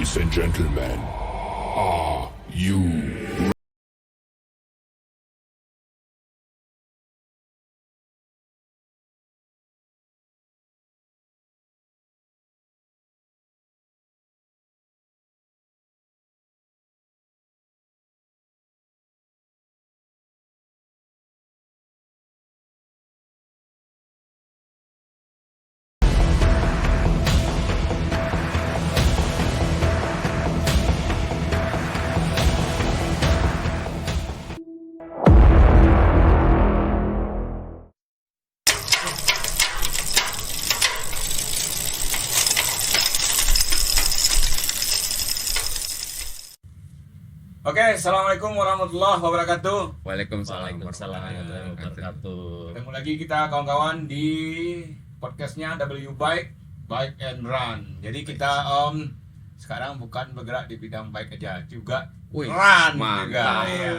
Ladies and gentlemen, are you Oke, assalamualaikum warahmatullahi wabarakatuh. Waalaikumsalam warahmatullahi wabarakatuh. Ketemu lagi kita kawan-kawan di podcastnya W Bike and Run. Jadi kita sekarang bukan bergerak di bidang bike aja, juga Wih, run mantap. juga. Ya.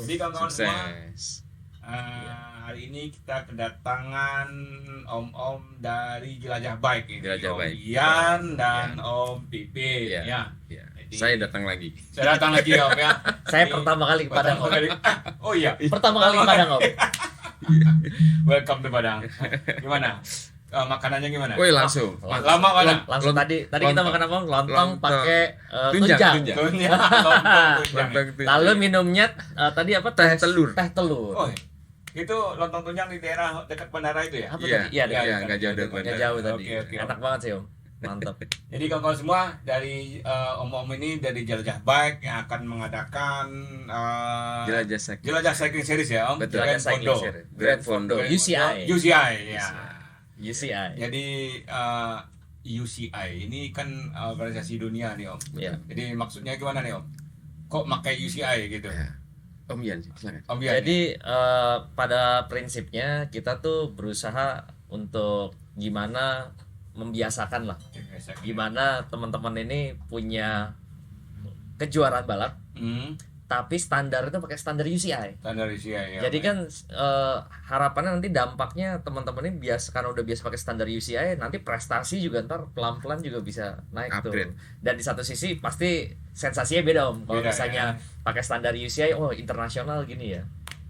Jadi kawan-kawan semua, Sukses. hari ini kita kedatangan om-om dari Jelajah Bike ini. Jelajah Om Bike. Ian dan Om Pipit. Iya. Ya. Ya. Jadi- Saya datang lagi. Saya datang lagi Om ya. Saya Ini pertama kali ke Padang, pertama Om. kali. Oh iya. Pertama kali ke Padang, Om. Welcome to Padang. Gimana? Makanannya gimana? Woi, langsung. Lama mana? Langsung tadi kita Lontong. makan apa? Lontong Lontong. pakai Tunjang, tunjang. tunjang. Tunjang, lontong tunjang. Lontong tunjang. Lalu minumnya tadi apa? Teh telur. Teh telur. Oh, itu lontong tunjang di daerah dekat bandara itu ya? Apa Iya, tadi? Iya, iya, dekat. nggak jauh dari Nggak bandara. jauh tadi. Oke. Enak banget sih, Om. Mantap. Jadi kawan-kawan semua dari om-om ini dari Jelajah Bike yang akan mengadakan Jelajah Cycling. Jelajah Cycling Series ya Om? Betul. Grand Jelajah Cycling Fondo. Series. Grand Fondo. UCI. UCI ya. UCI. Jadi UCI ini kan organisasi dunia nih Om. Iya. Jadi maksudnya gimana nih Om? Kok pakai UCI gitu? Ya. Om Ian, silakan. Om Ian, Jadi pada prinsipnya kita tuh berusaha untuk gimana membiasakan lah. ya. Gimana teman-teman ini punya kejuaraan balap tapi standar itu pakai standar UCI. Standar UCI ya. Jadi Om, kan harapannya nanti dampaknya teman-teman ini karena udah biasa pakai standar UCI, nanti prestasi juga ntar pelan-pelan juga bisa naik Upgrade. tuh. Dan di satu sisi pasti sensasinya beda Om. Kalau Beda, misalnya pakai standar UCI, oh internasional gini ya.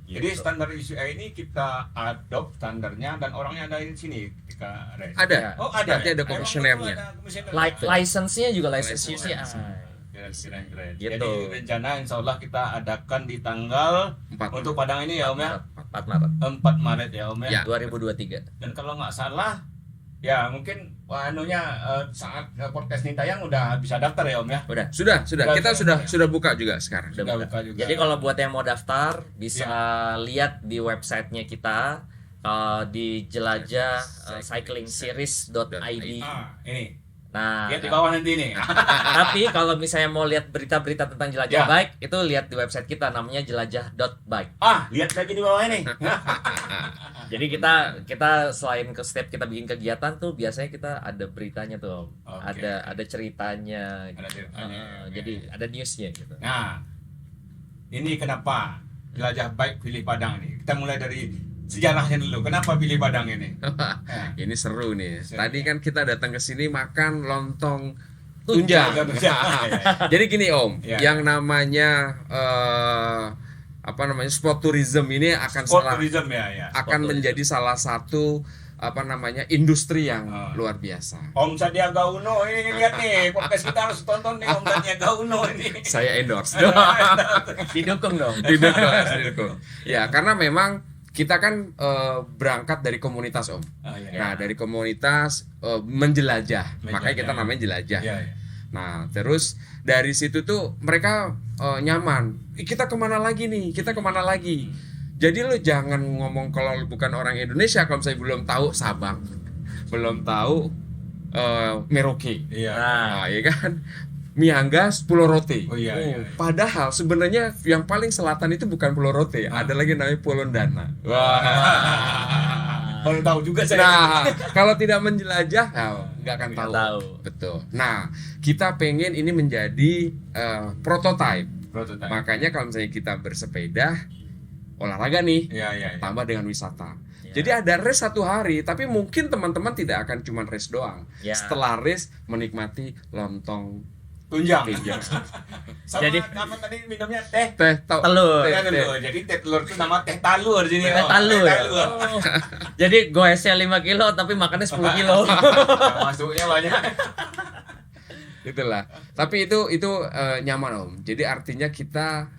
Jadi Gitu. standar UCI ini kita adopt standarnya dan orangnya ada di sini ketika race. Ada. Ya. Oh ada. Nanti ya? ada Emang komisionernya. itu ada komisioner? License-nya juga license License. UCI. Keren. Gitu. Jadi rencana insya Allah kita adakan di tanggal 4 untuk Padang ini ya Om ya, 4 Maret 4 Maret ya Om ya. Ya. 2023. Dan kalau nggak salah ya mungkin saat podcast ini tayang udah bisa daftar ya Om ya. Udah. Sudah. Sudah, Kita sudah. sudah buka juga sekarang. Udah buka juga. Jadi kalau buat yang mau daftar bisa lihat di websitenya kita di jelajah cyclingseries.id. Ini. Nah, Lihat di bawah nanti ini. tapi kalau misalnya mau lihat berita-berita tentang jelajah Ya. bike itu lihat di website kita namanya jelajah.bike. Lihat lagi di bawah ini. Jadi kita selain ke setiap kita bikin kegiatan tuh biasanya kita ada beritanya tuh, Om. Oke. Ada ceritanya. Ada ceritanya, oke. Jadi ada newsnya gitu. Nah, ini kenapa Jelajah Bike pilih Padang nih? Kita mulai dari sejarahnya dulu. Kenapa pilih Padang ini? Ini seru nih. Seru, Tadi ya. kan kita datang ke sini makan lontong Tunjang. tunjang. Jadi gini Om, Ya. yang namanya sport tourism ini akan Sport tourism ya. akan Sport menjadi salah satu industri yang Ah. luar biasa. Om Sandiaga Uno ini lihat nih, podcast kita harus tonton nih Om Sandiaga Uno ini. Saya endorse. Didukung dong. Didukung. Ya, karena memang kita kan berangkat dari komunitas Om. Oh, iya. Nah, dari komunitas menjelajah. Makanya kita ya. namanya jelajah. Iya. Nah, terus dari situ tuh mereka nyaman. Kita kemana lagi nih? Kita kemana lagi? Jadi lu jangan ngomong kalau lu bukan orang Indonesia kalau saya belum tahu Sabang, belum tahu Merauke, Iya. nah, ya kan, Miangas, Pulau Rote. Oh, iya. Padahal sebenarnya yang paling selatan itu bukan Pulau Rote, ada lagi namanya Pulau Dana. Baru tahu juga saya. Nah, kalau tidak menjelajah, nggak akan Nggak tahu. tahu. Betul. Nah, kita pengen ini menjadi prototype. Prototype. Makanya kalau misalnya kita bersepeda, olahraga nih, Iya. tambah dengan wisata. Ya. Jadi ada race 1 hari, tapi mungkin teman-teman tidak akan cuma race doang. Ya. Setelah race, menikmati lontong Tunjang. Sama Jadi- apa tadi minumnya teh? Telur. Teh telur. Jadi teh telur itu nama teh talur di sini. Teh Om. talur. Teh Ya? talur. Oh. Jadi goesnya 5 kilo tapi makannya 10 kilo. Nah, masuknya banyak. Itulah. Tapi itu nyaman Om. Jadi artinya kita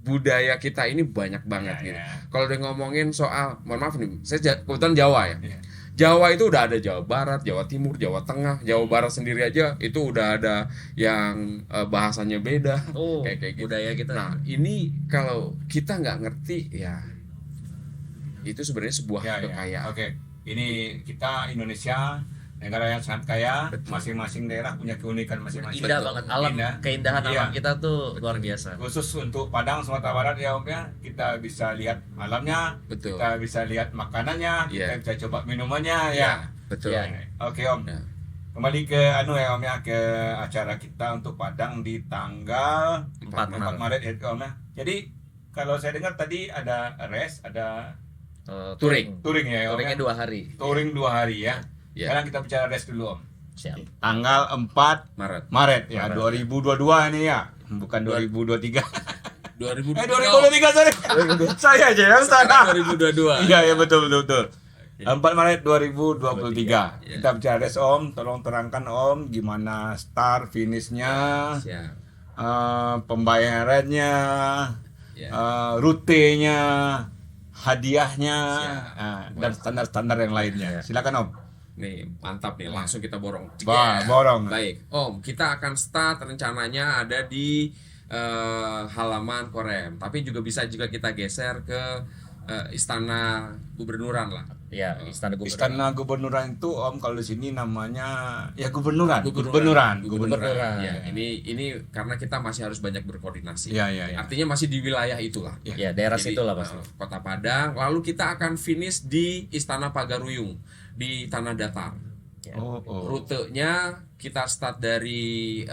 budaya kita ini banyak banget Ya, gitu. ya. Kalau udah ngomongin soal, mohon maaf nih, saya kebetulan Jawa ya. Iya. Jawa itu udah ada Jawa Barat, Jawa Timur, Jawa Tengah, Jawa Barat sendiri aja itu udah ada yang bahasanya beda. Oh, kayak gitu. budaya kita. Nah, ini kalau kita nggak ngerti ya itu sebenarnya sebuah Ya, ya. kekayaan. Oke. Ini kita Indonesia negara yang sangat kaya, masing-masing daerah punya keunikan masing-masing. Indah Betul. banget alam, Indah. keindahan Iya. alam kita tuh luar biasa. Khusus untuk Padang Sumatera Barat ya Om ya, kita bisa lihat alamnya, Betul. kita bisa lihat makanannya, Iya. kita bisa coba minumannya ya. Betul. Ya. Oke Om. Ya. Kembali ke ya Om ya, ke acara kita untuk Padang di tanggal 4 4 Maret ya Om ya. Jadi kalau saya dengar tadi ada rest, ada Touring. touring ya Om ya. Touringnya 2 hari. Touring 2 hari ya. Ya. Sekarang kita bicara rest dulu Om. Siap. Tanggal 4 Maret Maret ya, Maret. 2022 ini ya. Bukan 2023. 2000 2023 sorry. Saya aja yang salah. 2022. Iya ya betul betul betul. 4 Maret 2023. Ya. Kita bicara res Om, tolong terangkan Om gimana start finishnya, Siap. pembayarannya, Ya. rutenya, hadiahnya, Siap. dan standar-standar yang lainnya. Silakan Om. Nih, mantap nih, langsung kita borong. Wah, borong. Baik, Om, kita akan start rencananya ada di halaman Korem, tapi juga bisa kita geser ke Istana Gubernuran lah. Ya, Istana Gubernur. Istana Gubernuran itu Om kalau di sini namanya ya Gubernuran. Gubernuran. Gubernuran. Ya, ini karena kita masih harus banyak berkoordinasi. Iya, iya, iya. Artinya masih di wilayah itulah. Ya, daerah Jadi, situ lah pasti. Kota Padang. Lalu kita akan finish di Istana Pagaruyung di Tanah Datar. Ya. Oh. Rutenya kita start dari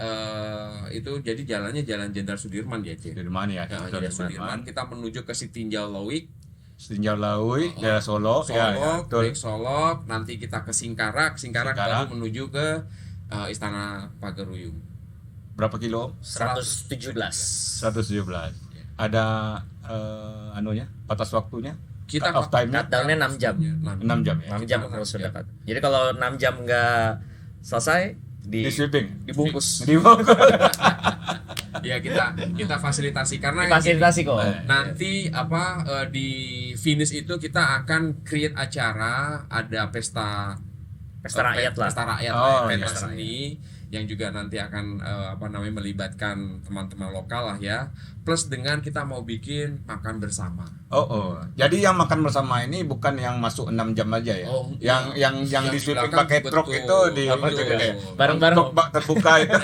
itu, jadi jalannya Jalan Jenderal Sudirman ya, Cik. Sudirman ya. Jenderal Sudirman, kita menuju ke Sitinjau Lawik, Sinjau Laui, daerah Solo. Solok, betul. naik Solok, nanti kita ke Singkarak Singkarak. baru menuju ke Istana Pagaruyung. Berapa kilo? 117. 117. Ada anunya, batas waktunya? Kita Cut off time-nya? Countdown-nya 6 jam. 6 jam ya. 6 jam harus sudah dapat. Jadi kalau 6 jam nggak selesai Di sweeping. dibungkus. Ya kita fasilitasi karena Fasilitasi kok. nanti di finish itu kita akan create acara, ada pesta Rakyat lah. pesta rakyat Oh, lah, iya. pesta seni yang juga nanti akan melibatkan teman-teman lokal lah ya, plus dengan kita mau bikin makan bersama. Oh. Jadi yang makan bersama ini bukan yang masuk 6 jam aja ya. Oh, yang iya. yang di Yang sweeping belakang, pakai truk betul. itu di Betul. Bareng-bareng. truk bak terbuka itu.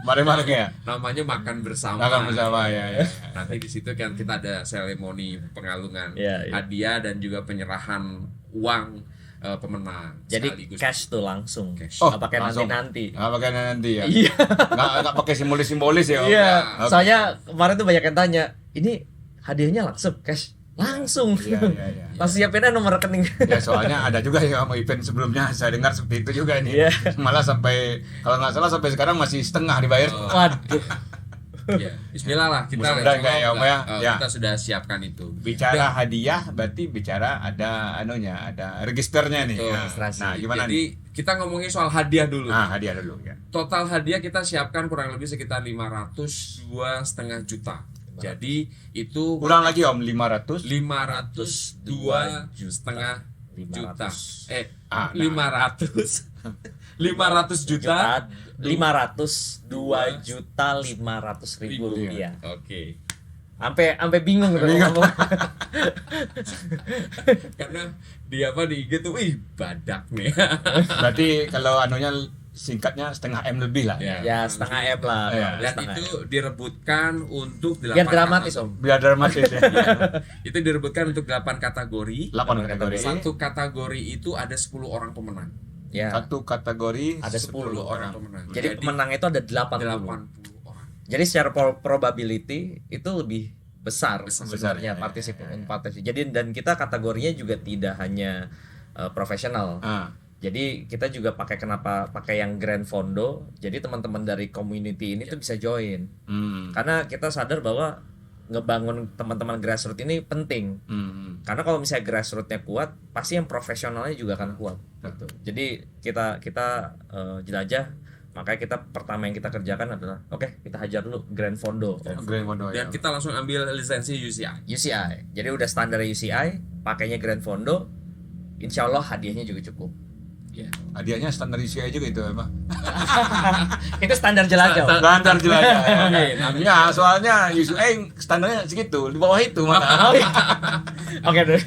Bareng-bareng ya. Namanya makan bersama. Makan bersama ya. Nanti di situ kan kita ada seremoni pengalungan Iya, iya. hadiah dan juga penyerahan uang pemenang. Jadi sekaligus. cash tuh langsung. Cash. Oh, Nggak pakai langsung. nanti-nanti. Nggak pakai nanti ya. Iya. Nggak pakai simbolis-simbolis ya. Om? Iya. Oke. Soalnya kemarin tuh banyak yang tanya, ini hadiahnya langsung cash. Langsung. Iya. Langsung siapin aja nomor rekening. Ya soalnya ada juga ya sama event sebelumnya saya dengar seperti itu juga nih. Iya. Malah sampai kalau nggak salah sampai sekarang masih setengah dibayar. Waduh. Ya, Bismillah lah kita Mudah-mudahan nggak ya, Om, ya? Ya. kita sudah siapkan itu. Bicara hadiah berarti bicara ada anunya, ada registernya nih. Betul, Nah, registrasi. Nah, gimana Jadi nih? kita ngomongin soal hadiah dulu. Nah, hadiah dulu ya. Total hadiah kita siapkan kurang lebih sekitar 502,5 juta. Jadi itu Kurang lagi Om 500. 502,5 juta. 500 juta. 502 juta 500 ribu rupiah. Oke. Sampai bingung gitu ngomong. Karena di IG tuh wih badak nih. Berarti kalau anunya singkatnya setengah M lebih lah. Ya. Ya setengah M lah. Iya. Dan Setengah itu M. direbutkan untuk 8 Biar dramatis om. Biar dramatis ya. Itu direbutkan untuk 8 kategori. 8 kategori. Satu kategori itu ada 10 orang pemenang. Ya. Satu kategori Ada 10 orang pemenang. Jadi pemenang itu ada 80. 80 orang. Jadi secara probability itu lebih besar Besar, sebenarnya ya. partisipasi. Jadi dan kita kategorinya juga tidak hanya profesional. Ah. Jadi kita juga kenapa pakai yang Grand Fondo. Jadi teman-teman dari community ini tuh bisa join. Karena kita sadar bahwa ngebangun teman-teman grassroots ini penting. Karena kalau misalnya grassrootsnya kuat, pasti yang profesionalnya juga akan kuat. Gitu. Jadi kita jelajah. Makanya kita pertama yang kita kerjakan adalah kita hajar dulu Grand Fondo. Grand Fondo Dan kita langsung ambil lisensi UCI. UCI. Jadi udah standar UCI, pakainya Grand Fondo. Insya Allah hadiahnya juga cukup. Ya. Hadiahnya standar UCI juga itu emang. Itu standar jelajah. Standar jelajah. Ya, soalnya UCI standarnya segitu, di bawah itu maka. Oke deh.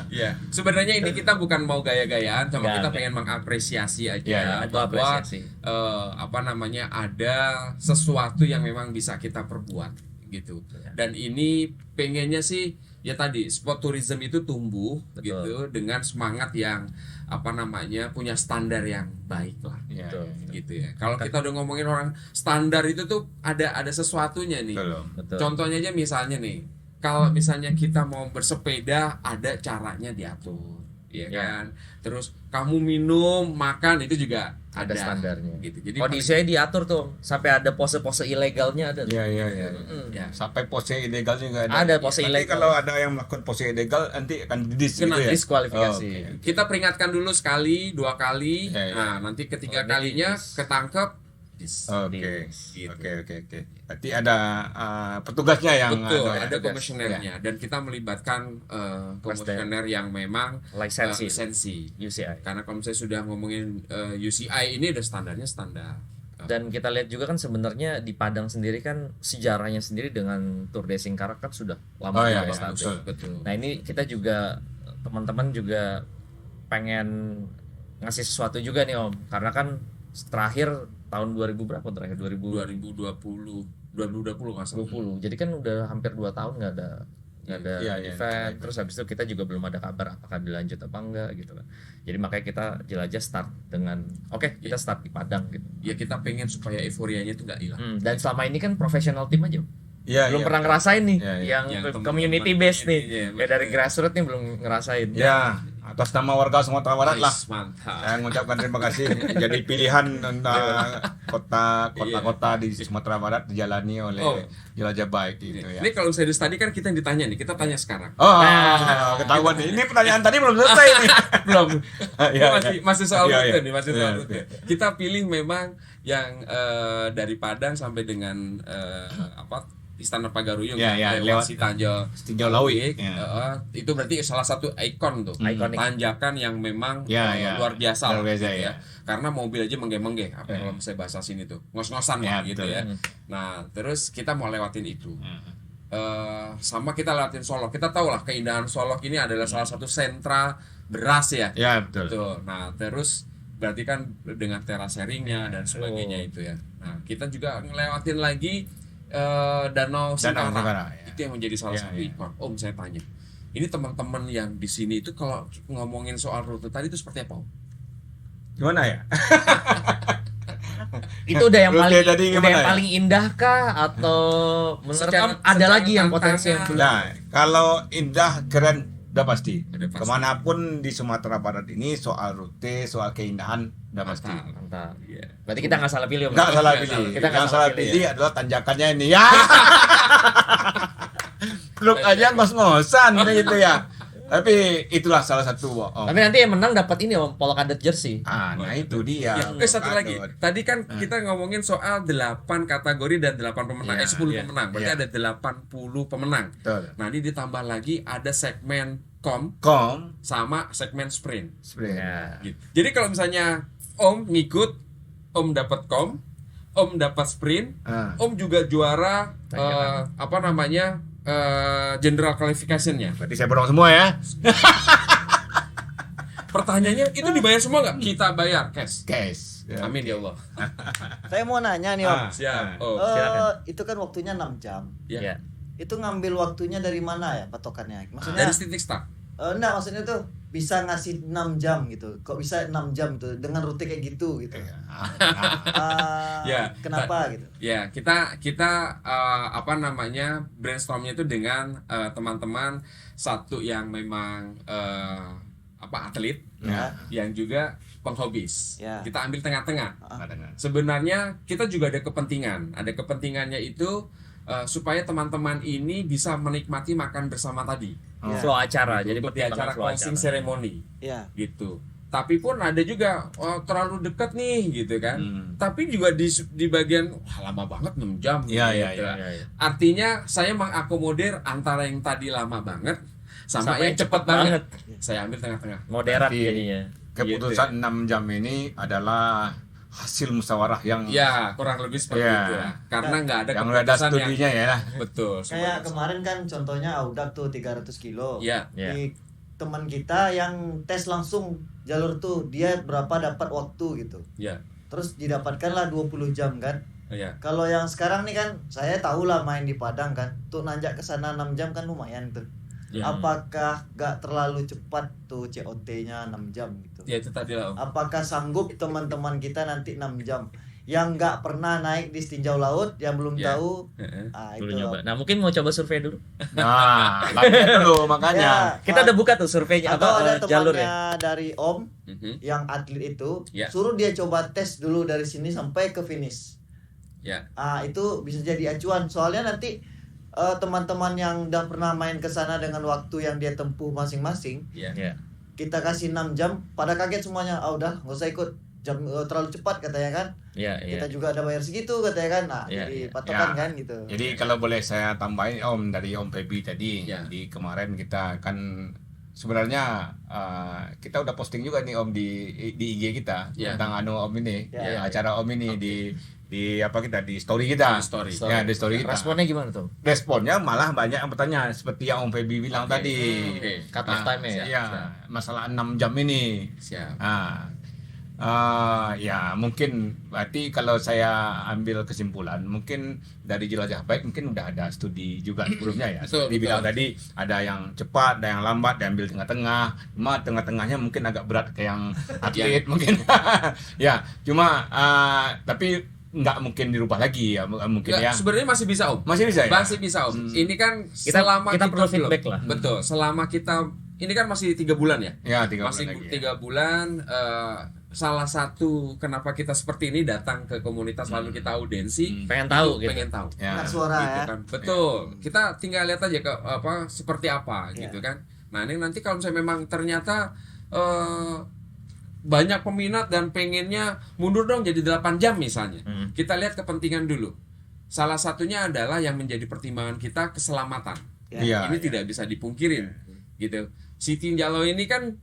Iya. Sebenarnya ini kita bukan mau gaya-gayaan, cuma kita pengen mengapresiasi aja Ya, bahwa apresiasi. Ada sesuatu yang memang bisa kita perbuat gitu. Dan ini pengennya sih ya tadi sport tourism itu tumbuh. Betul. Gitu dengan semangat yang punya standar yang baik lah. Ya, Betul. Gitu ya. Kalau kita udah ngomongin orang standar itu tuh ada sesuatunya nih. Betul. Contohnya aja misalnya nih, kalau misalnya kita mau bersepeda ada caranya diatur, ya kan. Terus kamu minum, makan itu juga Ada standarnya. gitu. Jadi Kondisinya diatur tuh sampai ada pose-pose ilegalnya ada. Iya. ya, Sampai pose ilegal juga Ada pose Nanti ilegal. kalau ada yang melakukan pose ilegal nanti akan didis Kena gitu ya. Diskualifikasi. Oh, oke. kita peringatkan dulu sekali, 2 kali. Ya. Nah, nanti ketiga Oh, kalinya dis. ketangkep. Oke. Gitu. Oke. Berarti ada petugasnya yang Betul, ya. ada Tugas. komisionernya dan kita melibatkan komisioner yang memang Lisensi. lisensi. UCI. Karena kalau saya sudah ngomongin UCI ini udah standarnya standar. Dan kita lihat juga kan sebenarnya di Padang sendiri kan sejarahnya sendiri dengan Tour de Singkarak kan sudah lama Oh, juga iya, established. Betul. Nah ini kita juga teman-teman juga pengen ngasih sesuatu juga nih Om, karena kan terakhir tahun 2000 berapa terakhir 2020 nggak salah. 2020. Jadi kan udah hampir 2 tahun nggak ada Iya, event. Terus habis itu kita juga belum ada kabar apakah dilanjut apa enggak gitu kan. Jadi makanya kita jelajah start dengan kita start di Padang gitu. Ya kita pengen supaya euforianya itu nggak hilang. Dan selama ini kan profesional tim aja. Iya, Belum iya. pernah ngerasain nih Iya, iya. yang Yang teman-teman community based nih. iya, Ya dari grassroots nih belum ngerasain. Ya, atas nama warga Sumatera Barat lah. Wis, mantap. Saya mengucapkan terima kasih. Jadi pilihan untuk kota-kota di Sumatera Barat dijalani oleh Oh. jelajah baik gitu ya. Ini kalau saya tadi kan kita yang ditanya nih, kita tanya sekarang. Oh, ketahuan nih. Ini pertanyaan tadi belum selesai nih. Belum. Iya, masih soal Iya, rute iya. nih, masih Iya, soal iya. rute. Kita pilih memang yang dari Padang sampai dengan Istana Pagaruyung Iya, iya, lewat lewat Tinjau Laut. Iya. Itu berarti salah satu ikon tuh. Ikonik. Tanjakan yang memang Iya, iya. luar biasa. Luar biasa, gitu ya. Karena mobil aja menggeh-menggeh apa Iya. kalau saya bahasa sini tuh. Ngos-ngosan Iya, lah gitu betul. ya. Nah, terus kita mau lewatin itu. Sama kita lewatin Solok. Kita tahu lah keindahan Solok ini adalah salah satu sentra beras ya. Ya, betul. Betul. Nah, terus berarti kan dengan terasering-nya dan sebagainya itu ya. Nah, kita juga ngelewatin lagi Danau Singkarak. Singkarak, ya. Itu yang menjadi salah Ya, satu ya. ikon. Om, saya tanya. Ini teman-teman yang di sini itu kalau ngomongin soal rute tadi itu seperti apa, Om? Gimana ya? Itu udah yang Rute paling tadi udah gimana yang ya? paling indah kah atau menurut Secara- Om ada secara lagi yang potensi yang tantangan. Nah, kalau indah, keren, udah pasti. Udah pasti. Kemanapun di Sumatera Barat ini soal rute, soal keindahan, udah pasti. mantap. Iya. Berarti kita nggak salah pilih Om. Nggak salah Nggak pilih. salah. Kita nggak Yang salah salah pilih, pilih adalah tanjakannya ini. Ya. Truk aja ngos-ngosan gitu ya. Tapi itulah salah satu. Tapi nanti yang menang dapat ini Om, polo kadet jersey. Nah itu dia. Ya, satu lagi. Tadi kan kita ngomongin soal 8 kategori dan 8 pemenang. Iya, 10 iya, pemenang. Berarti iya. ada 80 pemenang. Betul. Nah, ini ditambah lagi ada segmen kom sama segmen sprint. Sebenarnya. Gitu. Jadi kalau misalnya Om ngikut, Om dapat kom, Om dapat sprint, Om juga juara general qualification-nya. Berarti saya borong semua ya. Pertanyaannya itu dibayar semua nggak? Kita bayar cash. Guys. Ya. Amin ya Allah. Saya mau nanya nih Om. Siap. Oh, silakan. Itu kan waktunya 6 jam. ya. Ya. Itu ngambil waktunya dari mana ya patokannya? Maksudnya Dari titik start. enggak, maksudnya tuh bisa ngasih 6 jam gitu. Kok bisa 6 jam tuh dengan rute kayak gitu gitu. Ya, Kenapa gitu? Ya, kita brainstormnya itu dengan teman-teman satu yang memang atlet, Ya. yang juga penghobis. Ya. Kita ambil tengah-tengah. Kadang-kadang. Sebenarnya kita juga ada kepentingan. Ada kepentingannya itu supaya teman-teman ini bisa menikmati makan bersama tadi. Ya. Flow acara. Jadi Jadi di acara flow closing acara. ceremony Ya. gitu. Tapi pun ada juga terlalu dekat nih gitu kan. Hmm. Tapi juga di bagian wah, lama banget 6 jam. Iya, iya, gitu. iya, iya. Artinya saya mengakomodir antara yang tadi lama banget sama Sama yang yang cepat cepet banget. Saya ambil tengah-tengah. Moderat Berarti jadinya. Keputusan 6 jam ini adalah hasil musyawarah yang Ya, kurang lebih seperti Iya. itu ya. Karena nggak ada yang udah ada keputusan yang studinya ya. betul. Kayak kemarin kan contohnya Audak tuh 300 kilo. Ya, Ya. Di teman kita yang tes langsung jalur tuh dia berapa dapat waktu gitu. ya, Terus didapatkanlah 20 jam kan. ya. Kalau yang sekarang nih kan saya tahu lah main di Padang kan. Tuh nanjak ke sana 6 jam kan lumayan tuh. Ya. Apakah gak terlalu cepat tuh COT-nya 6 jam gitu? Ya itu tadi lah. Om. Apakah sanggup teman-teman kita nanti 6 jam yang nggak pernah naik di tinjau laut, yang belum Ya. tahu? Heeh. Dulu Itu nyoba. Nah, mungkin mau coba survei dulu. Nah, latihan dulu makanya. Kita udah buka tuh surveinya atau ada jalur temannya ya. dari Om Mhm. yang atlet itu, Ya. suruh dia coba tes dulu dari sini sampai ke finish. Ya. Itu bisa jadi acuan. Soalnya nanti teman-teman yang udah pernah main ke sana dengan waktu yang dia tempuh masing-masing, Ya. Ya. kita kasih 6 jam, pada kaget semuanya. Udah nggak usah ikut jam terlalu cepat katanya kan. Ya, ya. Kita juga ada bayar segitu katanya kan. Nah, Ya, jadi ya. patokan Ya. kan gitu. Jadi kalau boleh saya tambahin Om dari Om Feby tadi. Ya. Jadi kemarin kita kan sebenarnya kita udah posting juga nih Om di IG kita Ya. tentang Om ini, Ya. acara Om ini di apa kita di story kita. Di story. Ya, di story kita. Responnya gimana tuh? Responnya malah banyak yang bertanya seperti yang Om Feby bilang Oke. tadi. Oke. Cut off time-nya ya? Iya, masalah 6 jam ini. Siap. Ya mungkin berarti kalau saya ambil kesimpulan mungkin dari Jelajah Baik mungkin udah ada studi juga sebelumnya ya. Betul, Dibilang betul. tadi ada yang cepat, ada yang lambat, diambil tengah-tengah. Cuma tengah-tengahnya mungkin agak berat kayak yang atlet mungkin. Ya, cuma tapi nggak mungkin dirubah lagi ya mungkin Nggak, ya. sebenarnya masih bisa Om. Masih bisa ya? Masih bisa Om. Ini kan Kita perlu feedback lah. Betul. Selama kita ini kan masih 3 bulan ya. Ya, 3 Masih bulan lagi. 3 bulan. Salah satu kenapa kita seperti ini datang ke komunitas lalu kita audiensi. Pengen tahu itu gitu. Pengen tahu. Ya. Dengar suara Gitu ya. kan. Betul. Kita tinggal lihat aja ke apa seperti apa Ya. gitu kan. Nah, ini nanti kalau misalnya memang ternyata banyak peminat dan pengennya mundur dong jadi 8 jam misalnya. Kita lihat kepentingan dulu. Salah satunya adalah yang menjadi pertimbangan kita keselamatan. Iya. Ini tidak bisa dipungkirin gitu. Si Tinjalo ini kan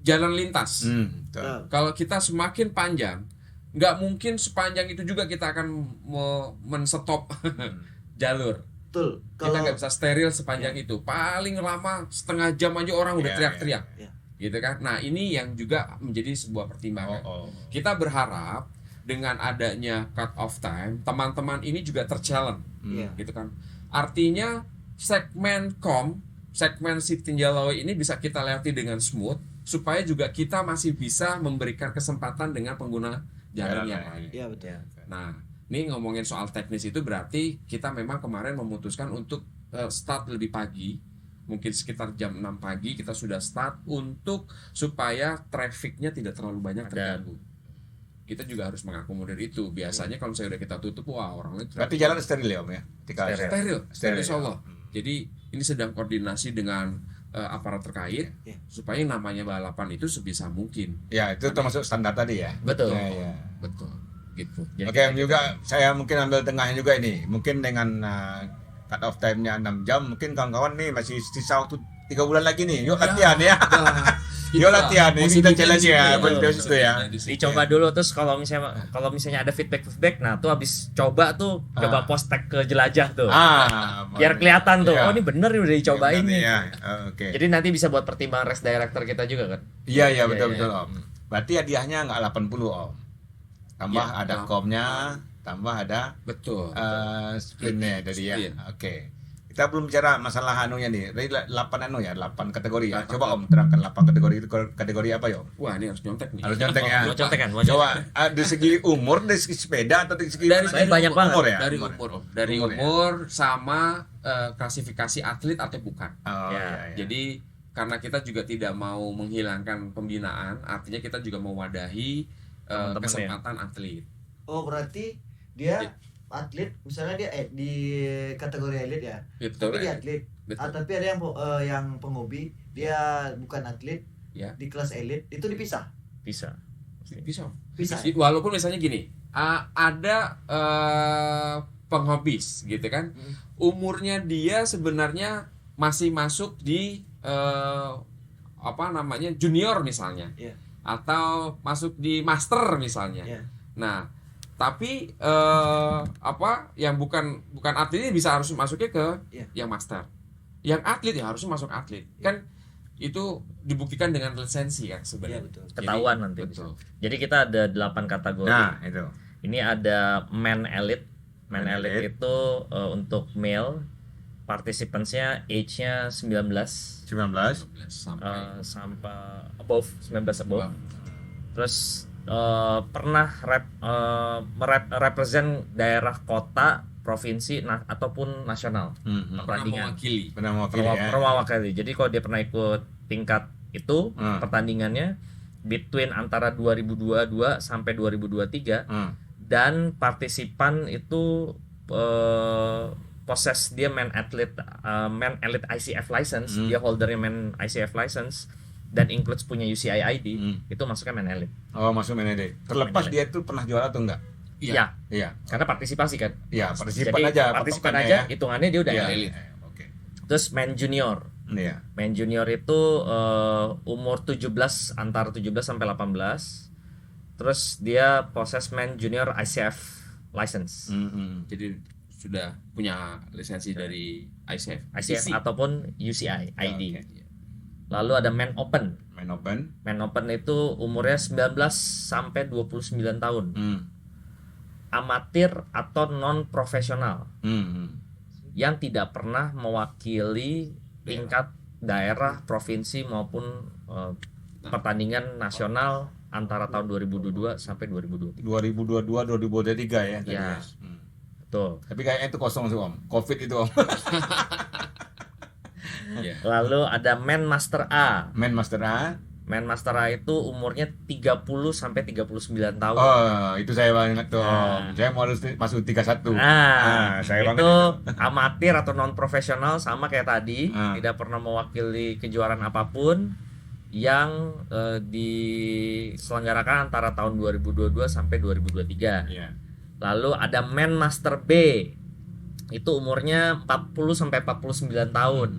jalan lintas. Betul. Nah, Kalau kita semakin panjang, nggak mungkin sepanjang itu juga kita akan men-stop jalur. betul. Kita nggak bisa steril sepanjang itu. Paling lama setengah jam aja orang udah Iya, teriak-teriak. iya. Gitu kan. Nah, ini yang juga menjadi sebuah pertimbangan. Oh. Kita berharap dengan adanya cut off time, teman-teman ini juga terchallenge. Iya. Gitu kan. Artinya segmen si Tinjalo ini bisa kita lewati dengan smooth supaya juga kita masih bisa memberikan kesempatan dengan pengguna jalan yang lain. Iya betul. Nah, ini ngomongin soal teknis itu berarti kita memang kemarin memutuskan untuk start lebih pagi. Mungkin sekitar jam 6 pagi kita sudah start untuk supaya trafficnya tidak terlalu banyak terganggu. Kita juga harus mengakomodir itu. Biasanya kalau saya udah kita tutup, wah orang lain Berarti jalan steril ya Om ya? steril, Steril, insya ya. Allah. Jadi ini sedang koordinasi dengan aparat terkait Iya. supaya yang namanya balapan itu sebisa mungkin. Ya, itu termasuk standar tadi ya. Betul. Ya, ya. Betul. Gitu. Oke, juga saya mungkin ambil tengahnya juga ini. Mungkin dengan cut off time-nya 6 jam, mungkin kawan-kawan nih masih sisa waktu 3 bulan lagi nih. Yuk latihan ya. Yuk latihan nih, kita challenge ya, positif itu ya. Dicoba dulu terus kalau misalnya ada feedback, nah tuh habis coba tuh coba post tag ke Jelajah tuh. Biar kelihatan tuh, Iya. oh ini bener nih udah dicobain nih. Ya, oke. Jadi nanti bisa buat pertimbangan race director kita juga kan. Iya, Iya, betul iya. betul Om. Berarti hadiahnya nggak 80 Om. Tambah Ya, ada komnya, tambah ada Betul. sprintnya tadi ya. Sprint. Oke. Kita belum bicara masalah anunya nih. Dari 8 kategori ya. Coba Om terangkan 8 kategori itu kategori apa ya Om? Wah, ini harus nyontek nih. Harus nyontek ya. Mau contek kan? Coba dari segi umur, dari segi sepeda atau dari segi Saya banyak banget. umur ya? Dari umur, Om. Dari Umur ya? umur sama klasifikasi atlet atau bukan. Oh, Ya, iya, iya. Jadi karena kita juga tidak mau menghilangkan pembinaan, artinya kita juga mewadahi Teman-teman kesempatan atlet. Oh, berarti dia Iya. atlet, misalnya dia di kategori elit ya. Betul, Tapi dia elit. atlet. Betul. Tapi ada yang penghobi, dia bukan atlet, Ya. di kelas elit itu dipisah. Bisa. Bisa. Bisa. Walaupun misalnya gini, ada penghobis gitu kan, umurnya dia sebenarnya masih masuk di junior misalnya, Iya. atau masuk di master misalnya. Iya. Nah, tapi yang bukan atlet ini bisa harus masuknya ke Iya. yang master. Yang atlet ya harusnya masuk atlet. Kan itu dibuktikan dengan lisensi kan sebenarnya. Iya, betul. Ketahuan Jadi, nanti. betul. Jadi kita ada 8 kategori. Nah, itu. Ini ada man elite. Man Man elite elite. itu untuk male, participansnya age-nya 19 19. Sampai sampai above 19 above. Wow. Terus pernah represent daerah kota, provinsi, ataupun nasional Hmm. pernah pertandingan. mewakili. Pernah mewakili ya. Pernah mewakili. Jadi kalau dia pernah ikut tingkat itu pertandingannya between antara 2022 sampai 2023 dan partisipan itu possess dia man elite ICF license, dia holdernya man ICF license dan includes punya UCI ID, itu masuknya man elite. Oh, masuk Menede. Terlepas Man dia itu pernah juara atau enggak? Iya. Iya. Karena partisipasi kan. Iya, partisipan Jadi aja. partisipan patokannya aja ya. hitungannya dia udah Iya. elite. Oke. Terus man junior. Iya. Man junior itu umur 17 antara 17 sampai 18. Terus dia possess man junior ICF license. Jadi sudah punya lisensi dari ICF. ICF ataupun UCI ID. Oke. Lalu ada man open. Main open. Man open itu umurnya 19 sampai 29 tahun. Amatir atau non profesional yang tidak pernah mewakili tingkat daerah, provinsi maupun pertandingan nasional antara tahun 2022 sampai 2023. 2022 2023 ya. tadi, Ya. guys. Betul. Tapi kayaknya itu kosong tuh Om. Covid itu Om. Ya. Lalu ada Man Master A. Main Master A. Man Master A itu umurnya 30 sampai 39 tahun. Oh, itu saya banget tuh Nah. Om. Saya mau harus masuk 31. Saya banget itu amatir atau non profesional sama kayak tadi, Ah. tidak pernah mewakili kejuaraan apapun yang diselenggarakan antara tahun 2022 sampai 2023. Iya. Lalu ada Man Master B. Itu umurnya 40 sampai 49 tahun.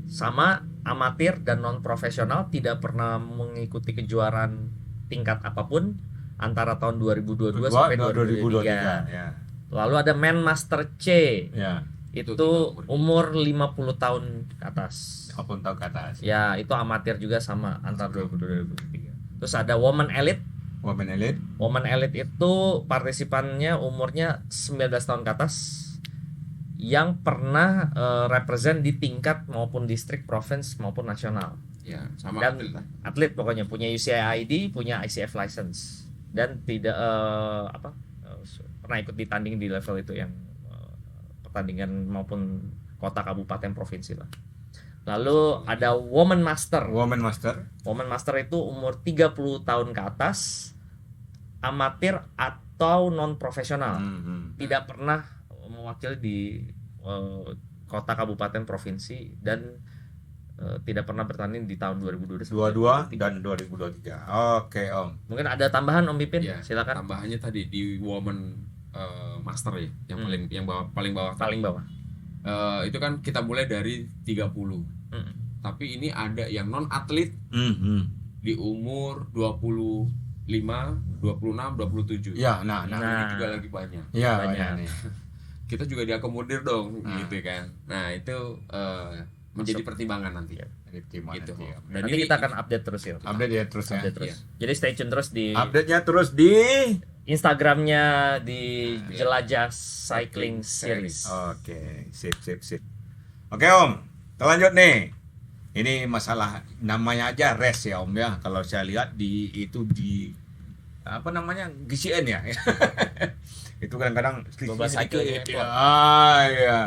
Sama amatir dan non profesional, tidak pernah mengikuti kejuaraan tingkat apapun antara tahun 2022 sampai 2023. Ya. Lalu ada Man Master C. Ya. Itu Itu umur 50 tahun ke atas. Apapun tahu ke atas. Ya, itu amatir juga sama antara 2022 dan 2023. Terus ada Woman Elite. Women Elite. Woman Elite itu partisipannya umurnya 19 tahun ke atas yang pernah represent di tingkat maupun distrik, provinsi maupun nasional. Ya, sama Dan atlet lah. atlet pokoknya punya UCI ID, punya ICF license dan tidak pernah ikut ditanding di level itu yang pertandingan maupun kota, kabupaten, provinsi lah. Lalu ada Woman Master. Women Master. Woman Master itu umur 30 tahun ke atas, amatir atau non profesional. Tidak pernah mewakili di kota, kabupaten, provinsi dan tidak pernah bertanding di tahun 2022 22 dan 2023. Oke, Om. Mungkin ada tambahan Om Pipin? Ya, Silakan. tambahannya tadi di Woman Master ya, yang paling bawah. Paling bawah. Itu kan kita mulai dari 30. Tapi ini ada yang non atlet di umur 25, 26, 27. Ya, nah. Ini juga lagi banyak. Ya, banyak. banyak nih. Kita juga diakomodir dong, gitu kan. Nah, itu menjadi pertimbangan nanti. Jadi gimana Gitu. nanti, Om? Dan Nanti ini kita akan update terus ya. Update ya terus ya. Update terus. Iya. Jadi stay tune terus di Update-nya terus di Instagramnya di Jelajah Cycling Series. Oke, sip. Oke, Om. Kita lanjut nih. Ini masalah namanya aja race ya, Om ya. Kalau saya lihat di apa namanya? GCN ya. Itu kadang-kadang Lomba selisihnya cycling dikit. report. Iya.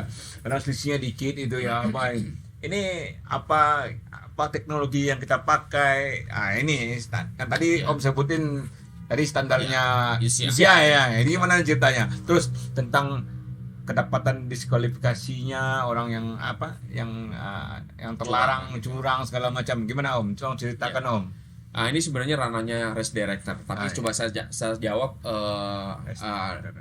Kadang selisihnya dikit itu ya, Bang. Ini apa apa teknologi yang kita pakai. Ini kan tadi Om sebutin tadi standarnya UCI. UCI ya. Ini gimana ceritanya? Terus tentang kedapatan diskualifikasinya orang yang yang terlarang curang segala macam. Gimana Om? Tolong ceritakan Om. Ini sebenarnya ranahnya race director, tapi coba saya jawab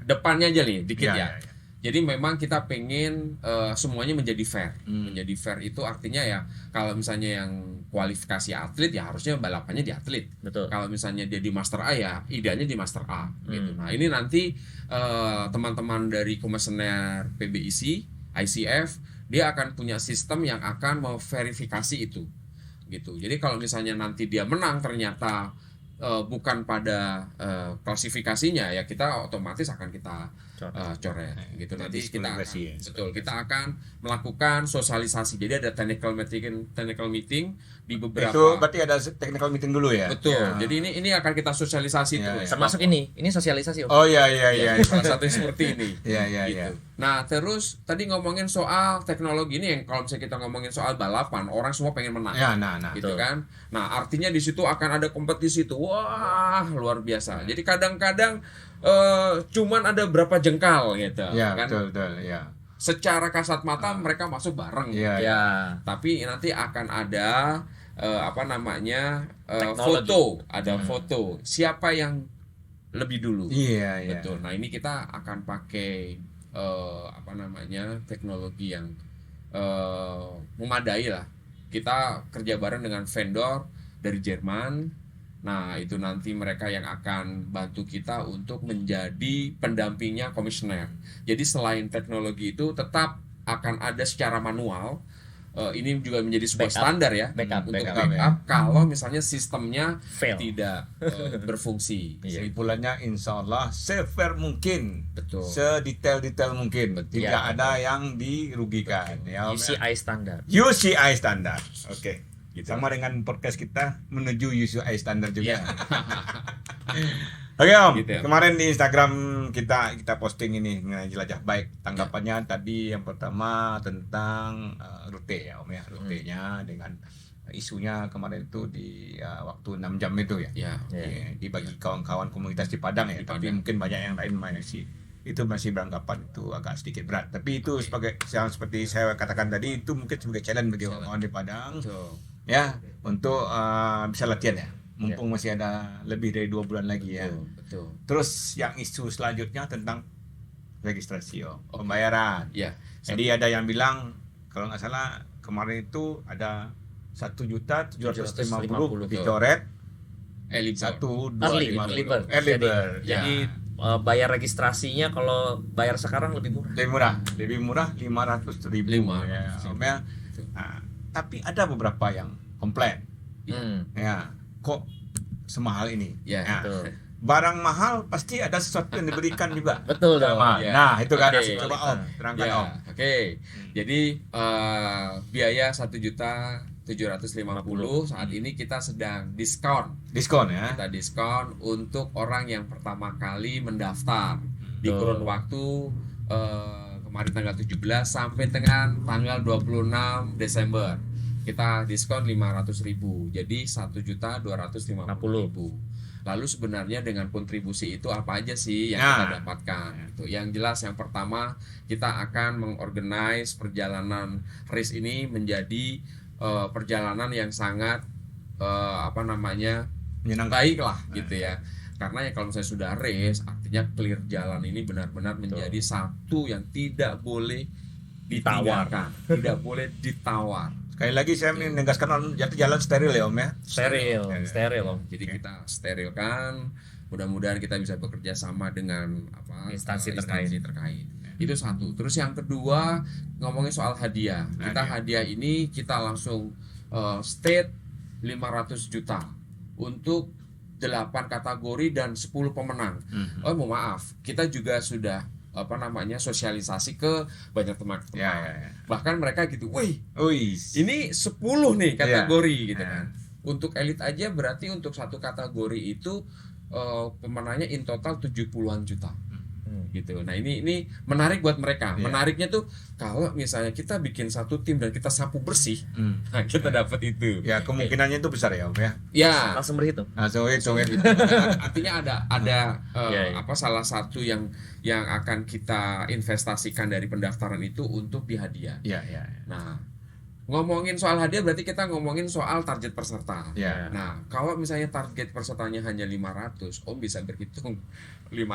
depannya aja nih dikit ya. Jadi memang kita pengen semuanya menjadi fair. Menjadi fair itu artinya ya kalau misalnya yang kualifikasi atlet ya harusnya balapannya di atlet. Betul. Kalau misalnya dia di Master A ya idealnya di Master A gitu. Nah, ini nanti teman-teman dari komisioner PBIC, ICF, dia akan punya sistem yang akan memverifikasi itu. Gitu. Jadi kalau misalnya nanti dia menang ternyata bukan pada klasifikasinya ya kita otomatis akan kita coret gitu. Nanti kita akan melakukan sosialisasi. Jadi ada technical meeting di beberapa. Itu berarti ada technical meeting dulu ya. Betul. Jadi ini akan kita sosialisasi terus. Termasuk ini sosialisasi. Oh iya. Salah satu seperti ini. Iya. Gitu. Nah, terus tadi ngomongin soal teknologi ini yang kalau misalnya kita ngomongin soal balapan, orang semua pengen menang. Ya, nah. Gitu kan. Nah, artinya di situ akan ada kompetisi itu. Wah, luar biasa. Jadi kadang-kadang cuman ada berapa jengkal gitu Ya, kan. betul ya. Secara kasat mata mereka masuk bareng. Iya. Ya. Tapi nanti akan ada Teknologi. foto siapa yang lebih dulu. Iya. Betul. Nah, ini kita akan pakai teknologi yang memadai lah. Kita kerja bareng dengan vendor dari Jerman. Nah, itu nanti mereka yang akan bantu kita untuk menjadi pendampingnya komisioner. Jadi selain teknologi itu tetap akan ada secara manual. Ini juga menjadi sebuah standar ya Backup kalau misalnya sistemnya fail, tidak berfungsi. Kesimpulannya insya Allah se-fair mungkin, Betul. sedetail mungkin, tidak Ya, ada yang dirugikan. Ya, Om, ya. UCI standar. UCI standar. Oke. Sama dengan podcast kita menuju UCI standar juga. Oke Om, Gitu ya. kemarin di Instagram kita posting ini jelajah baik. Tanggapannya tadi yang pertama tentang rute ya Om ya, rutenya dengan isunya kemarin itu di waktu 6 jam itu ya. Ya. Dibagi kawan-kawan komunitas di Padang ya, tapi mungkin banyak yang lain masih beranggapan itu agak sedikit berat. Tapi itu sebagai yang seperti saya katakan tadi itu mungkin sebagai challenge bagi kawan-kawan di Padang. Ya, untuk bisa latihan ya. Mumpung masih ada lebih dari 2 bulan lagi ya. Betul. Terus yang isu selanjutnya tentang registrasi pembayaran. Ya. Jadi ada yang bilang kalau nggak salah kemarin itu ada 1.750.000 dicoret. Early Early bird. Jadi bayar registrasinya kalau bayar sekarang lebih murah. Lebih murah 500.000 ya. Om ya. Nah, tapi ada beberapa yang komplain. Ya, kok semahal ini? Ya, Nah, betul. barang mahal pasti ada sesuatu yang diberikan juga. Betul dong. Nah, itu kan Oke. coba Om terangkan Ya, Om. oke. Jadi biaya 1.750.000 saat ini kita sedang diskon. Diskon ya. Kita diskon untuk orang yang pertama kali mendaftar di kurun waktu kemarin tanggal 17 sampai dengan tanggal 26 Desember. Kita diskon 500.000. Jadi 1.250.000. Lalu sebenarnya dengan kontribusi itu apa aja sih yang kita dapatkan? Itu yang jelas yang pertama kita akan mengorganize perjalanan race ini menjadi perjalanan yang sangat Menyenangkan. baik lah gitu ya. Karena ya kalau misalnya sudah race artinya clear jalan ini benar-benar menjadi satu yang tidak boleh ditinggalkan, tidak boleh ditawar. Sekali lagi saya menegaskan jalan steril ya Om ya. Steril Om. Jadi kita sterilkan, mudah-mudahan kita bisa bekerja sama dengan Instansi terkait. Itu satu. Terus yang kedua ngomongin soal hadiah. Kita hadiah ini kita langsung state 500 juta untuk 8 kategori dan 10 pemenang. Mohon maaf, kita juga sudah sosialisasi ke banyak teman-teman. Ya. Bahkan mereka gitu, "Wih, Wih. ini 10 nih kategori gitu Ya. kan." Untuk elit aja berarti untuk satu kategori itu pemenangnya in total 70-an juta. gitu. Nah ini menarik buat mereka. Iya. Menariknya tuh kalau misalnya kita bikin satu tim dan kita sapu bersih, nah kita dapat itu. Ya kemungkinannya itu besar ya Om ya. Ya, Langsung berhitung. Langsung hitung ya. artinya ada Iya, iya. apa salah satu yang akan kita investasikan dari pendaftaran itu untuk dihadiah. Iya iya. Nah, ngomongin soal hadiah berarti kita ngomongin soal target peserta. Ya. Nah, kalau misalnya target pesertanya hanya 500, Om bisa berhitung 500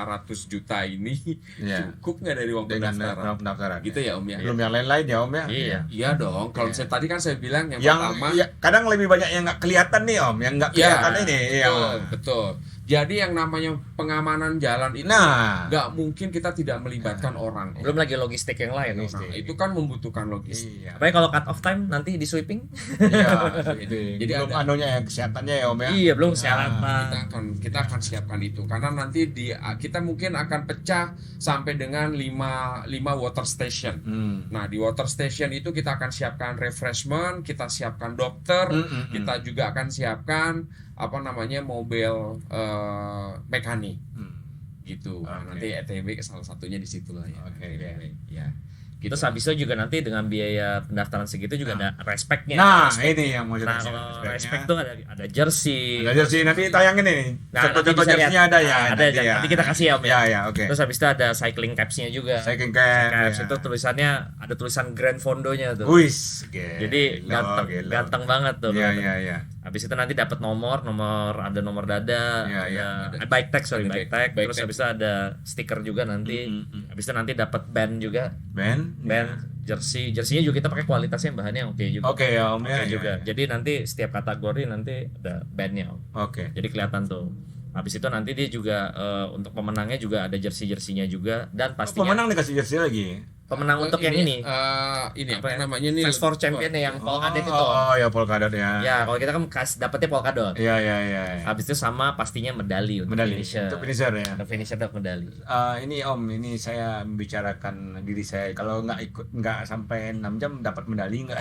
juta ini Ya. cukup nggak dari uang Dengan pendaftaran? pendaftaran. Gitu ya Om ya? Belum yang lain-lain ya Om ya. Iya. Iya dong. Kalau misalnya tadi kan saya bilang yang pertama, ya, kadang lebih banyak yang nggak kelihatan nih Om, yang nggak kelihatan ini. Iya. betul, betul. Jadi yang namanya pengamanan jalan itu Nah. nggak mungkin kita tidak melibatkan orang. Belum lagi logistik yang lain. Nah, itu kan membutuhkan logistik. Iya. Apalagi kalau cut off time nanti di sweeping. Iya. Jadi Jadi belum ada- anunya ya kesehatannya ya Om ya. Iya, belum Kita kesehatan. akan siapkan itu karena nanti kita mungkin akan pecah sampai dengan 5 water station. Nah, di water station itu kita akan siapkan refreshment, kita siapkan dokter, kita juga akan siapkan apa namanya mobil mekanik gitu. Nah, Oke. nanti ETB salah satunya di situ lah ya. Oke, ya. Gitu. Terus habis itu juga nanti dengan biaya pendaftaran segitu juga ada respectnya. Nah, ini yang mau Nah, jadi kalau respect tuh ada jersey. Ada jersey nanti tayangin nih. Nah, Contoh-contoh nanti bisa lihat. jersey-nya ada ya. Ada, nanti kita kasih ya, Om, ya. Ya ya, oke. Terus habis itu ada cycling capsnya juga. Cycling cap, Caps ya. itu tulisannya ada tulisan Grand Fondonya tuh. Wis, Jadi ganteng banget tuh. Iya iya iya. Habis itu nanti dapat nomor ada nomor dada, Iya, iya. ada bike tag, sorry, Ada bike tag. bike Terus tag. habis itu ada stiker juga nanti. Habis itu nanti dapat band juga. Ben. Jersey-nya juga kita pakai kualitasnya bahannya oke juga. Oke ya Om Oke ya. juga. ya. Jadi nanti setiap kategori nanti ada bandnya Om. Oke. Jadi kelihatan tuh. Habis itu nanti dia juga untuk pemenangnya juga ada jersey-jersinya juga dan pastinya Pemenang dikasih jersey lagi. pemenang untuk yang ini. Ini Apa ya? namanya nih? Fast for Champion yang Polkadot itu. Oh ya Polkadot ya. Ya, kalau kita kan dapetnya Polkadot. Iya iya iya. Habis itu sama pastinya medali untuk Medali finisher. untuk finisher ya. Untuk finisher dapat medali. Ini Om, ini saya membicarakan diri saya. Kalau nggak sampai 6 jam dapat medali nggak?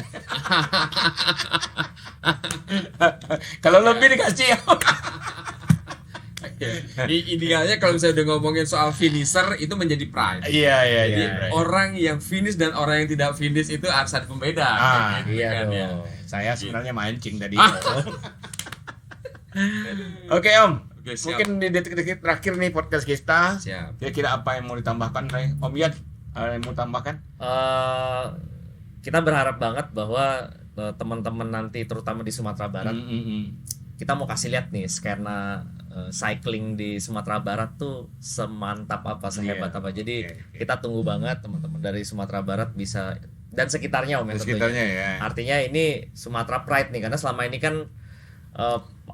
Kalau lebih dikasih Om. Idealnya kalau misalnya udah ngomongin soal finisher itu menjadi pride. Iya iya Jadi iya. orang yang finish dan orang yang tidak finish itu harus ada pembeda. Ah, gitu Iya kan, ya. dong. Saya sebenarnya mancing tadi. Oke Om, Oke, siap. mungkin di detik-detik terakhir nih podcast kita. Siap. Kira-kira apa yang mau ditambahkan, Ray? Om Ian, ada yang mau tambahkan? Kita berharap banget bahwa teman-teman nanti terutama di Sumatera Barat kita mau kasih lihat nih skena cycling di Sumatera Barat tuh semantap apa, sehebat Iya. apa. Jadi Oke. kita tunggu banget teman-teman dari Sumatera Barat bisa dan sekitarnya Om ya, Di tentunya. sekitarnya ya. Artinya ini Sumatera Pride nih karena selama ini kan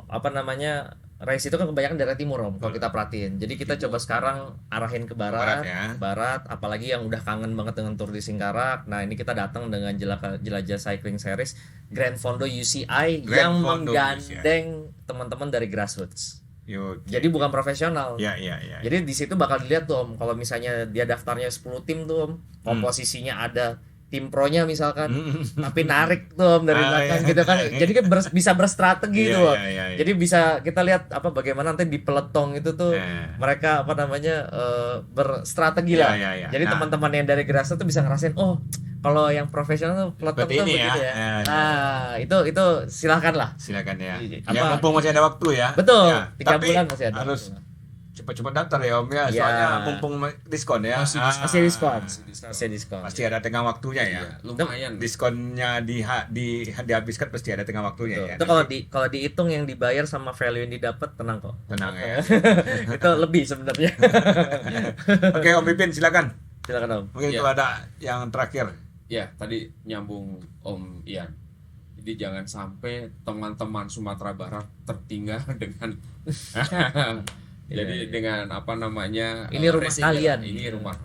apa namanya race itu kan kebanyakan dari timur Om kalau kita perhatiin. Jadi kita coba sekarang arahin ke barat, Barat, ya. barat, apalagi yang udah kangen banget dengan Tour di Singkarak. Nah, ini kita datang dengan jelajah cycling series Grand Fondo UCI Grand yang Fondo menggandeng teman-teman dari grassroots. Yuk. Jadi bukan profesional. Ya ya ya. Jadi di situ bakal dilihat tuh Om, kalau misalnya dia daftarnya 10 tim tuh Om, komposisinya ada tim pronya misalkan, tapi narik tuh Om dari Ah, belakang iya. gitu kan. Jadi kan bisa berstrategi Iya, tuh Om. iya, iya, iya. Jadi bisa kita lihat apa bagaimana nanti di peletong itu tuh Iya. mereka apa namanya berstrategi Iya, lah. iya, iya. Jadi Nah. teman-teman yang dari grassroots tuh bisa ngerasain, oh kalau yang profesional tuh peletong Seperti tuh ini begitu ya. ya. Iya, iya. Nah, itu silahkan lah. Silakan ya. Apa- Ya mumpung masih ada waktu ya. Betul, Ya, 3 tapi bulan masih ada. harus cepat-cepat daftar ya Om ya. Ya. Soalnya mumpung diskon ya. Masih diskon. Masih diskon. Pasti ada tengah waktunya ya. Lumayan. Diskonnya dihabiskan pasti ada tengah waktunya ya. Itu kalau dihitung yang dibayar sama value yang didapat tenang kok. Tenang ya. Itu lebih sebenarnya. Oke Om Pipin silakan. Silakan Om. Mungkin Iya. itu ada yang terakhir. Ya, tadi nyambung Om Ian. Jadi jangan sampai teman-teman Sumatera Barat tertinggal dengan jadi dengan apa namanya Ini rumah racing kalian. ini rumah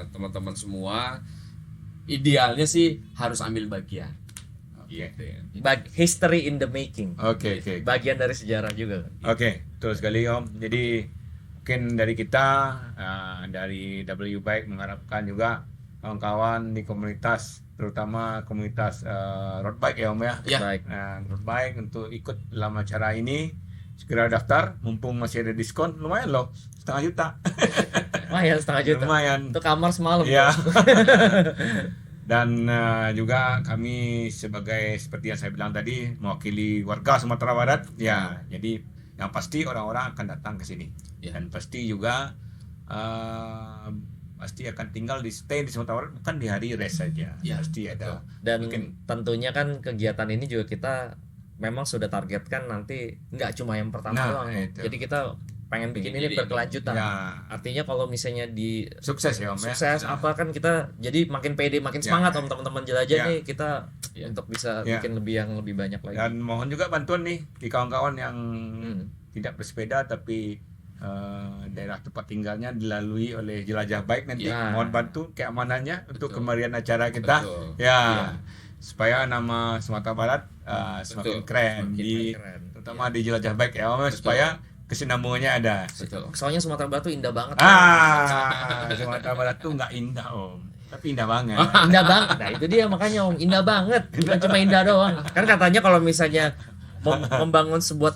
teman-teman semua. Idealnya sih harus ambil bagian. Iya. Gitu ya. History in the making. Oke oke. Bagian dari sejarah juga. Oke, betul sekali Om. Jadi mungkin dari kita dari W Bike mengharapkan juga kawan-kawan di komunitas, terutama komunitas road bike ya Om ya. Ya. Baik. Road bike untuk ikut dalam acara ini segera daftar, mumpung masih ada diskon lumayan loh, 500.000. Lumayan setengah juta. Lumayan. Itu kamar semalam. Iya. tuh. Dan juga kami sebagai seperti yang saya bilang tadi mewakili warga Sumatera Barat, ya. Jadi yang pasti orang-orang akan datang ke sini. Ya. Dan pasti juga pasti akan tinggal stay di Sumatera Barat, bukan di hari rest saja. Ya, Pasti ada. Dan Mungkin. tentunya kan kegiatan ini juga kita memang sudah targetkan nanti nggak cuma yang pertama Nah, doang. itu. Jadi kita pengen bikin ini Jadi, berkelanjutan. Ya, Artinya kalau misalnya di sukses ya Om ya. sukses apa kan kita jadi makin pede, makin Ya. semangat Om teman-teman jelajah Ya. nih kita Ya. untuk bisa Ya. bikin lebih banyak lagi. Dan mohon juga bantuan nih di kawan-kawan yang tidak bersepeda tapi daerah tempat tinggalnya dilalui oleh jelajah bike nanti. Ya. Mohon bantu keamanannya untuk Betul. kemarian acara kita. Betul. Ya. Supaya nama Sumatera Barat semakin Betul. keren Semakin keren. terutama di jelajah bike ya Om, supaya kesinambungannya ada. Betul. Soalnya Sumatera Barat tuh indah banget. Sumatera Barat tuh nggak indah Om, tapi indah banget. Indah banget. Nah, itu dia makanya Om, indah banget. Bukan cuma indah doang. Kan katanya kalau misalnya membangun sebuah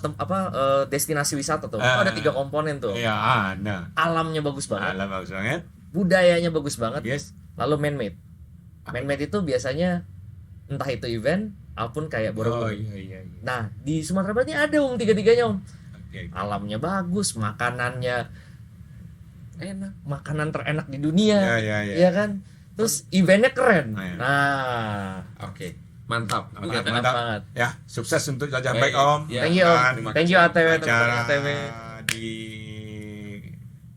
destinasi wisata tuh, ada 3 komponen tuh. Iya, ada. Alamnya bagus banget, Alam bagus banget. budayanya bagus banget, Yes. lalu man-made. Man-made itu biasanya entah itu event apun kayak Oh Borobudur. iya. Nah, di Sumatera Barat ini ada Om tiga-tiganya Om. Oke. Alamnya bagus, makanannya enak, makanan terenak di dunia. Iya. Iya kan? Terus eventnya keren. Nah, ya. Nah, Oke, mantap. Mantap, Kata- mantap. banget. Ya, sukses untuk jelajah Baik. baik Om. Ya. Thank you Om. Dan Thank you ATW acara teman-teman ATW. di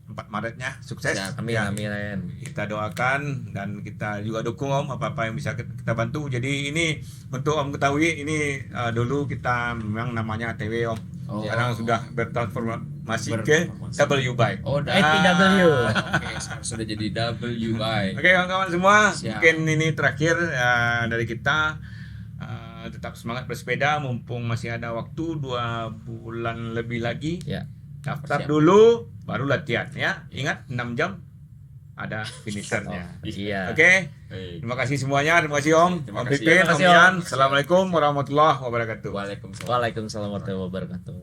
4 Maretnya sukses. Ya, Amin Ya. amin. Kita doakan dan kita juga dukung Om apa-apa yang bisa kita bantu. Jadi ini untuk Om ketahui ini dulu kita memang namanya ATW Om. Oh. Sekarang sudah bertransformasi ke W Bike. Oh, ATW. Oke, sekarang sudah jadi WY. Oke kawan-kawan semua, Siap. mungkin ini terakhir dari kita. Tetap semangat bersepeda mumpung masih ada waktu 2 bulan lebih lagi. Ya. Daftar Siap. dulu baru latihan ya. Ingat 6 jam ada finishernya. Iya. Oke. Baik. Terima kasih semuanya. Terima kasih Om. Terima Om kasih. Pipin, Terima Om kasih, Om. Ian. Assalamualaikum warahmatullahi wabarakatuh. Waalaikumsalam. Waalaikumsalam warahmatullahi wabarakatuh.